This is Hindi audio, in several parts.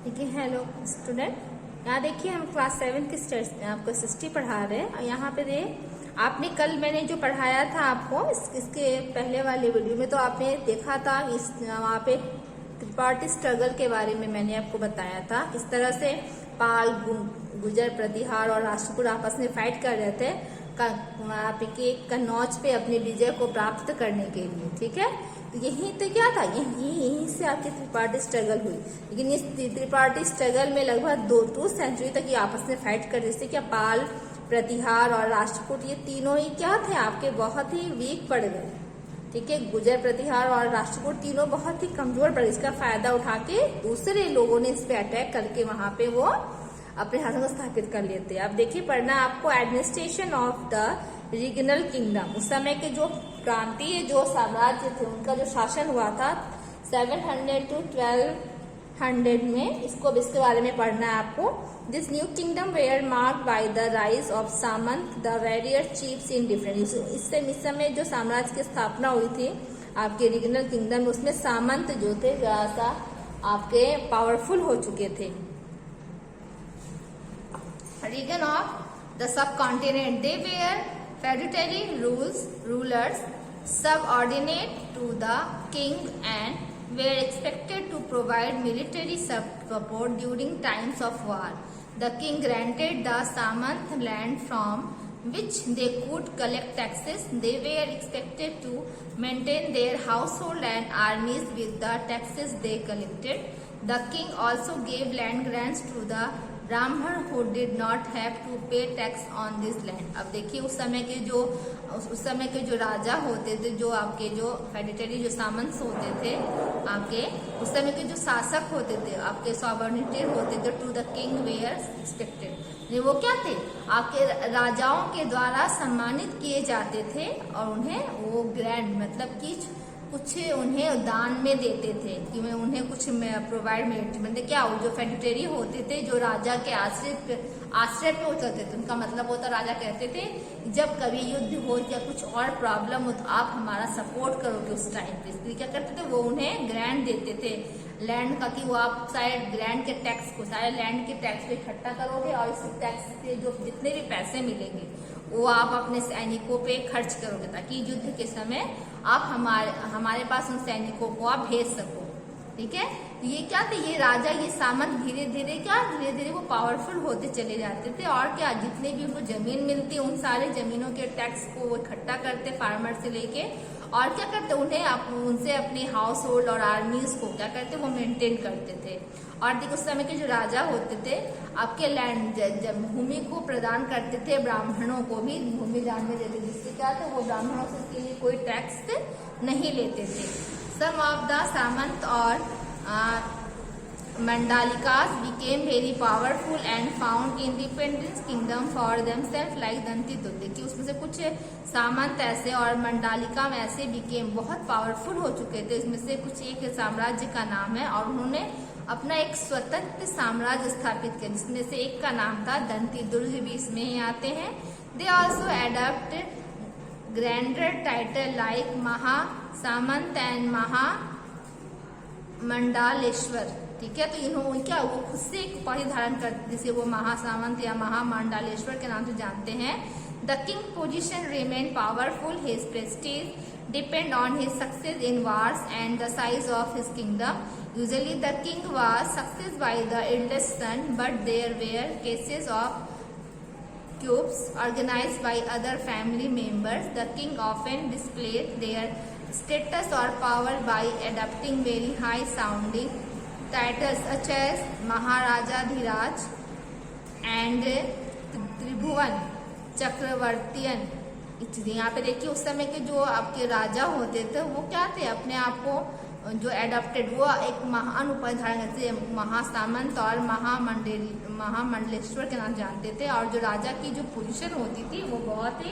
ठीक है। हेलो स्टूडेंट, यहाँ देखिए हम क्लास 7 की आपको हिस्ट्री पढ़ा रहे हैं। और यहाँ पे आपने कल मैंने जो पढ़ाया था आपको इसके पहले वाले वीडियो में तो आपने देखा था वहाँ पे त्रिपाठी स्ट्रगल के बारे में मैंने आपको बताया था। किस तरह से पाल, गुजर, प्रतिहार और राष्ट्रकूट आपस में फाइट कर रहे थे कन्नौज पे अपने विजय को प्राप्त करने के लिए। ठीक है, तो यही तो क्या था, यहीं से आपकी त्रिपाठी स्ट्रगल हुई। लेकिन इस त्रिपाठी स्ट्रगल में लगभग 2 सेंचुरी तक ये आपस में फाइट कर रहे थे। क्या पाल, प्रतिहार और राष्ट्रकूट ये तीनों ही क्या थे, आपके बहुत ही वीक पड़ गए। ठीक है, गुजर, प्रतिहार और राष्ट्रकूट तीनों बहुत ही कमजोर पड़ गए। इसका फायदा उठा के दूसरे लोगों ने इस पे अटैक करके वहां पे वो अपने हाथों को स्थापित कर लेते हैं। अब देखिए पढ़ना आपको administration of the regional kingdom. उस समय के जो प्रांतीय जो साम्राज्य थे उनका जो शासन हुआ था 700 to 1200 में, इसके बारे में पढ़ना है आपको। This new kingdom were marked by the rise of samanta the warrior chiefs in different. इस समय जो साम्राज्य की स्थापना हुई थी आपके रीजनल किंगडम में, उसमें सामंत जो थे जरा सा आपके पावरफुल हो चुके थे। Region of the subcontinent, they were feudatory rulers subordinate to the king and were expected to provide military support during times of war. The king granted the Samant land from which they could collect taxes. They were expected to maintain their household and armies with the taxes they collected. The king also gave land grants to the ब्राह्मण who did not have to pay tax on this land। अब देखिए उस समय के जो राजा होते थे, जो आपके जो फेडिटरी जो सामंत होते थे, आपके उस समय के जो शासक होते थे, आपके सॉवर्निटी होते थे to the king were expected. वो क्या थे, आपके राजाओं के द्वारा सम्मानित किए जाते थे और उन्हें वो ग्रैंड मतलब कि कुछ उन्हें दान में देते थे कि मैं उन्हें कुछ प्रोवाइड मतलब क्या जो फेडिटरी होते थे, जो राजा के आश्रय पे उतरते थे। उनका मतलब होता, राजा कहते थे जब कभी युद्ध हो या कुछ और प्रॉब्लम हो तो आप हमारा सपोर्ट करोगे उस टाइम पे। इसलिए क्या करते थे, वो उन्हें ग्रैंड देते थे लैंड का, कि वो आप सारे ग्रैंड के टैक्स को, सारे लैंड के टैक्स को इकट्ठा करोगे और इस टैक्स के जो जितने भी पैसे मिलेंगे वो आप अपने सैनिकों पे खर्च करोगे, ताकि युद्ध के समय आप हमारे पास उन सैनिकों को आप भेज सको। ठीक है, तो ये क्या थे, ये राजा, ये सामंत धीरे धीरे वो पावरफुल होते चले जाते थे। और क्या, जितने भी उनको जमीन मिलती उन सारे जमीनों के टैक्स को वो इकट्ठा करते फार्मर से लेके, और क्या करते उन्हें उनसे अपने हाउस होल्ड और आर्मीज को क्या करते वो मेंटेन करते थे। और देखो उस समय के जो राजा होते थे आपके लैंड जब भूमि को प्रदान करते थे, ब्राह्मणों को भी भूमि दान में देते, जिससे क्या था वो ब्राह्मणों से इसके लिए कोई टैक्स नहीं लेते थे। सम ऑफ द सामंत और मंडालिकास became very powerful and found independent kingdom for themselves like Dantidurga. देखिए उसमें से कुछ सामंत ऐसे और मंडालिका में ऐसे became बहुत पावरफुल हो चुके थे। इसमें से कुछ एक साम्राज्य का नाम है और उन्होंने अपना एक स्वतंत्र साम्राज्य स्थापित किया, जिसमें से एक का नाम था दंतिदुर्ग, भी इसमें ही आते हैं। They also adopted grander title like maha samanta and महा मंडालेश्वर। ठीक है, तो इन्होंने क्या वो खुद से एक उपाधि धारण करते, जिसे वो महासामंत या महामंडलेश्वर के नाम से जानते हैं। The king position remain powerful, his prestige depend on his success in wars and the size of his kingdom. Usually the king was success by the eldest son, but there were cases of coups organized by other family members. The king often displayed their status or power by adopting very high sounding titles such as Maharaja and त्रिभुवन चक्रवर्तीयन। यहाँ पे देखिए उस समय के जो आपके राजा होते थे वो क्या थे, अपने आप को जो एडॉप्टेड वो एक महान उपाधि धारण करते, महासामंत और महामंडलेश्वर के नाम जानते थे। और जो राजा की जो पोजीशन होती थी वो बहुत ही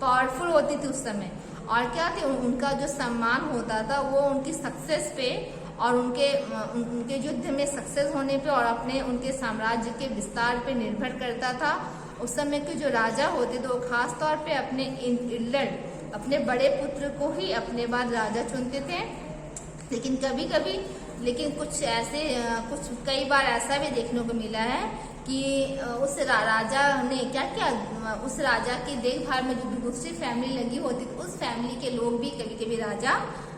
पावरफुल होती थी उस समय। और क्या थे, उनका जो सम्मान होता था वो उनकी सक्सेस पे और उनके युद्ध में सक्सेस होने पे और अपने उनके साम्राज्य के विस्तार पे निर्भर करता था। उस समय के जो राजा होते थे वो खास तौर पे अपने बड़े पुत्र को ही अपने बाद राजा चुनते थे। लेकिन कभी कभी लेकिन कुछ ऐसे कुछ कई बार ऐसा भी देखने को मिला है कि उस राजा ने क्या किया, उस राजा की देखभाल में जो दूसरी फैमिली लगी होती थी, उस फैमिली के लोग भी कभी कभी राजा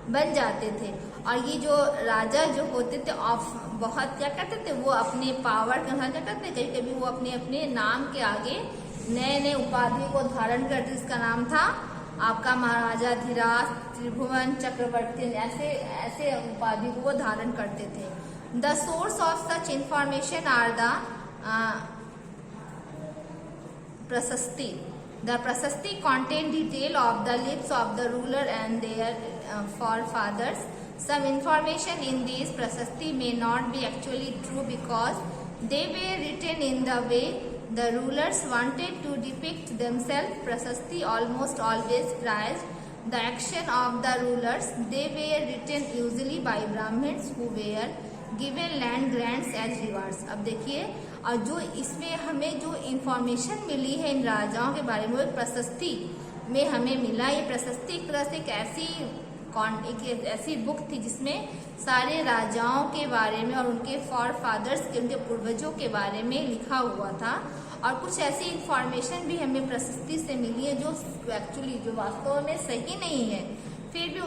बन जाते थे। और ये जो राजा जो होते थे बहुत क्या करते थे, वो अपने पावर के अनुसार क्या करते थे, कभी कभी वो अपने अपने नाम के आगे नए नए उपाधियों को धारण करते। इसका नाम था आपका महाराजा धीराज, त्रिभुवन चक्रवर्ती, ऐसे ऐसे उपाधि को वो धारण करते थे। The source of such information are the prashasti. The Prasasti contain detail of the lives of the ruler and their forefathers. Some information in these Prasasti may not be actually true because they were written in the way the rulers wanted to depict themselves. Prasasti almost always praised the action of the rulers. They were written usually by Brahmins who were given land grants as rewards. अब देखिए, और जो इसमें हमें जो इंफॉर्मेशन मिली है इन राजाओं के बारे में, वो प्रशस्ति में हमें मिला। ये प्रशस्ति एक तरह से एक ऐसी बुक थी जिसमें सारे राजाओं के बारे में और उनके फॉर फादर्स के, उनके पूर्वजों के बारे में लिखा हुआ था। और कुछ ऐसी इंफॉर्मेशन भी हमें प्रशस्ति से मिली है जो एक्चुअली जो वास्तव में सही नहीं है, फिर भी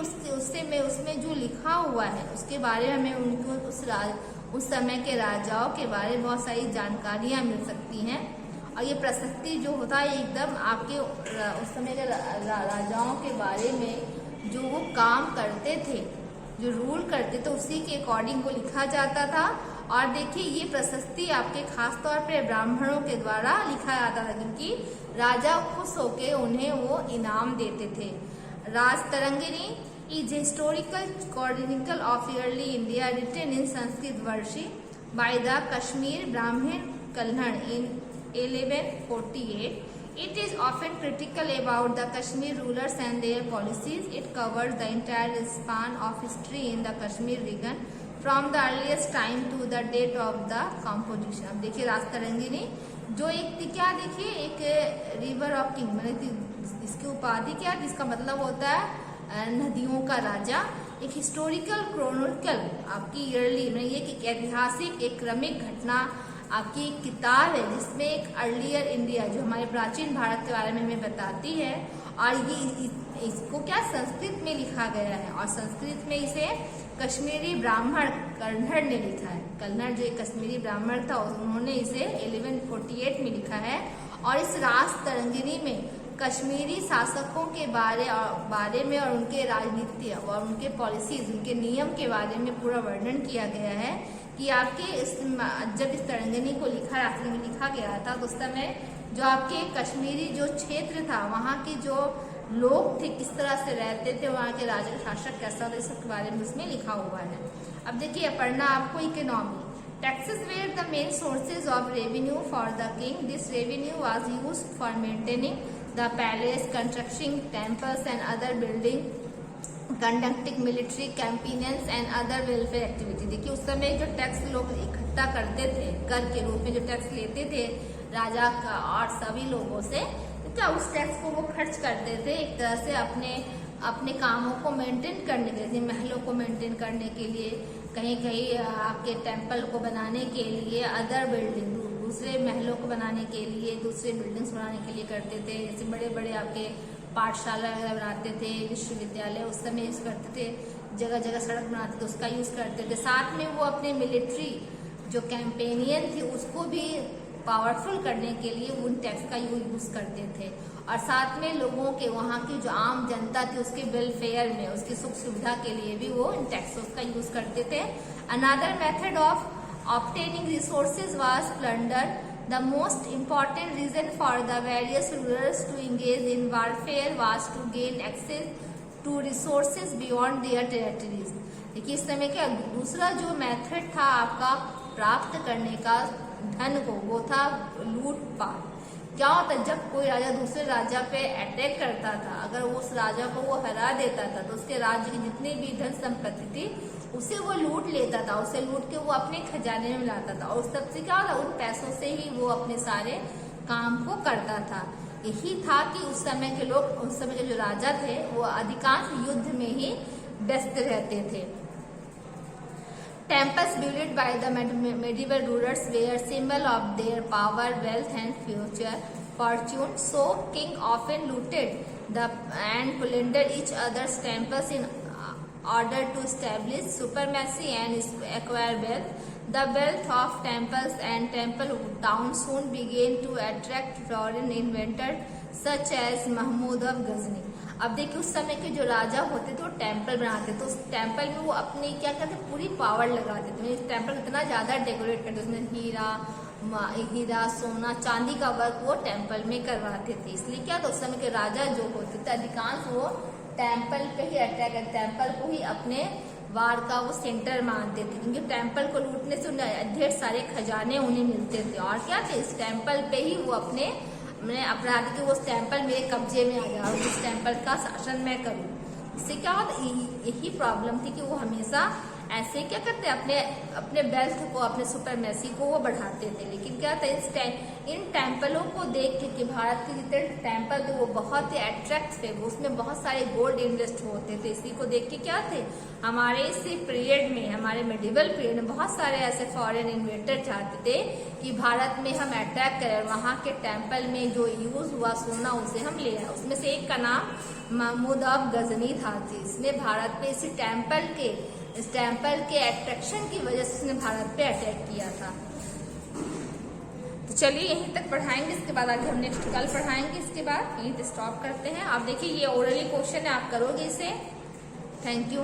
उसमें जो लिखा हुआ है उसके बारे में हमें उनको उस समय के राजाओं के बारे में बहुत सारी जानकारियां मिल सकती हैं। और ये प्रशस्ति जो होता है एकदम आपके उस समय के राजाओं के बारे में जो वो काम करते थे, जो रूल करते थे, उसी के अकॉर्डिंग वो लिखा जाता था। और देखिए, ये प्रशस्ति आपके खास तौर पे ब्राह्मणों के द्वारा लिखा जाता था, क्योंकि राजा खुश होके उन्हें वो इनाम देते थे। Rajatarangini is a historical chronicle of early India written in Sanskrit version by the Kashmir Brahmin Kalhan in 1148. It is often critical about the Kashmir rulers and their policies. It covers the entire span of history in the Kashmir region from the earliest time to the date of the composition. अब देखिए, राजतरंगिणी जो एक क्या, देखिए एक रिवर ऑफ किंग, मतलब इसकी उपाधि क्या, जिसका मतलब होता है नदियों का राजा। एक हिस्टोरिकल क्रोनिकल आपकी ईयरली, मतलब ये एक ऐतिहासिक एक क्रमिक घटना आपकी एक किताब है जिसमें एक अर्लियर इंडिया, जो हमारे प्राचीन भारत के बारे में हमें बताती है। और ये इसको क्या संस्कृत में लिखा गया है, और संस्कृत में इसे कश्मीरी ब्राह्मण कन्नड़ ने लिखा है। कन्नड़ जो एक कश्मीरी ब्राह्मण था, उन्होंने इसे 1148 में लिखा है। और इस राजतरंगिणी में कश्मीरी शासकों के बारे में और उनके राजनीति और उनके पॉलिसीज, उनके नियम के बारे में पूरा वर्णन किया गया है कि आपके जब इस तरंगिणी को लिखा गया था, तो उस समय जो आपके कश्मीरी जो क्षेत्र था, वहाँ के जो लोग थे किस तरह से रहते थे, वहाँ के राजा शासक कैसा था, इस सब के बारे में उसमें लिखा हुआ है। अब देखिए, पढ़ना आपको economy. Taxes were the main sources of revenue for the king. This revenue was used for maintaining the palace, constructing temples and other building, conducting military campaigns and other welfare activity. देखिए, उस समय जो टैक्स लोग इकट्ठा करते थे, कर के रूप में जो टैक्स लेते थे राजा का और सभी लोगों से, तो क्या उस टैक्स को वो खर्च करते थे एक तरह से अपने कामों को मेंटेन करने के लिए, महलों को मेंटेन करने के लिए, कहीं कहीं आपके टेम्पल को बनाने के लिए, अदर बिल्डिंग, दूसरे महलों को बनाने के लिए, दूसरे बिल्डिंग्स बनाने के लिए करते थे। जैसे बड़े बड़े आपके पाठशाला वगैरह बनाते थे, विश्वविद्यालय उस समय यूज करते थे, जगह जगह सड़क बनाते थे, उसका यूज करते थे। साथ में वो अपने मिलिट्री जो कैंपेनियन थी उसको भी पावरफुल करने के लिए उन टैक्स का यूज करते थे। और साथ में लोगों के, वहाँ की जो आम जनता थी उसके वेलफेयर में, उसकी सुख सुविधा के लिए भी वो इन टैक्सेस का यूज करते थे। Another method of obtaining resources was plunder. The most important reason for the various rulers to engage in warfare was to gain access to resources beyond their territories. देखिए, इस समय का दूसरा जो मेथड था आपका प्राप्त करने का धन को, वो था लूटपाट। क्या होता, जब कोई राजा दूसरे राजा पे अटैक करता था, अगर उस राजा को वो हरा देता था तो उसके राज्य की जितनी भी धन संपत्ति थी उसे वो लूट लेता था, उसे लूट के वो अपने खजाने में लाता था, और उस तब से क्या होता, उन पैसों से ही वो अपने सारे काम को करता था। यही था कि उस समय के लोग, उस समय के जो राजा थे वो अधिकांश युद्ध में ही व्यस्त रहते थे। Temples built by the medieval rulers were symbol of their power, wealth, and future fortune. So, king often looted and plundered each other's temples in order to establish supremacy and acquire wealth. The wealth of temples and temple towns soon began to attract foreign inventors such as Mahmud of Ghazni. अब देखिए उस समय के जो राजा होते थे वो टेम्पल बनाते थे, तो उस टेम्पल में वो अपनी क्या करते पूरी पावर लगाते थे। इस टेम्पल इतना ज्यादा डेकोरेट करते, उसमें हीरा सोना चांदी का वर्क वो टेम्पल में करवाते थे। इसलिए क्या था उस समय के राजा जो होते थे अधिकांश वो टेम्पल पे ही अटैक करते, टेम्पल को ही अपने वार का वो सेंटर मानते थे, क्योंकि टेम्पल को लूटने से उन्हें ढेर सारे खजाने उन्हें मिलते थे। और क्या थे इस टेम्पल पे ही वो अपने अपराध के उस टेम्पल मेरे कब्जे में आ गया और उस टेम्पल का शासन मैं करूं। इससे क्या होता यही प्रॉब्लम थी कि वो हमेशा ऐसे क्या करते अपने वेल्थ को अपने सुपरमेसी को वो बढ़ाते थे। लेकिन क्या था इन टेम्पलों को देख के कि भारत के जितने टेम्पल थे वो बहुत ही अट्रैक्ट थे, उसमें बहुत सारे गोल्ड इन्वेस्ट होते थे। इसी को देख के क्या थे हमारे इसी पीरियड में, हमारे मेडिवल पीरियड में बहुत सारे ऐसे फॉरेन इन्वेस्टर चाहते थे कि भारत में हम अटैक करें और वहाँ के टेम्पल में जो यूज हुआ सोना उसे हम ले आए। उसमें से एक का नाम महमूद ऑफ गजनी था। इसने भारत पे इस टेम्पल के अट्रैक्शन की वजह से उसने भारत पे अटैक किया था। तो चलिए यहीं तक पढ़ाएंगे, इसके बाद आगे हम नेक्स्ट कल पढ़ाएंगे। इसके बाद यहीं पे स्टॉप करते हैं। आप देखिए ये ओरली क्वेश्चन है, आप करोगे इसे। Thank you.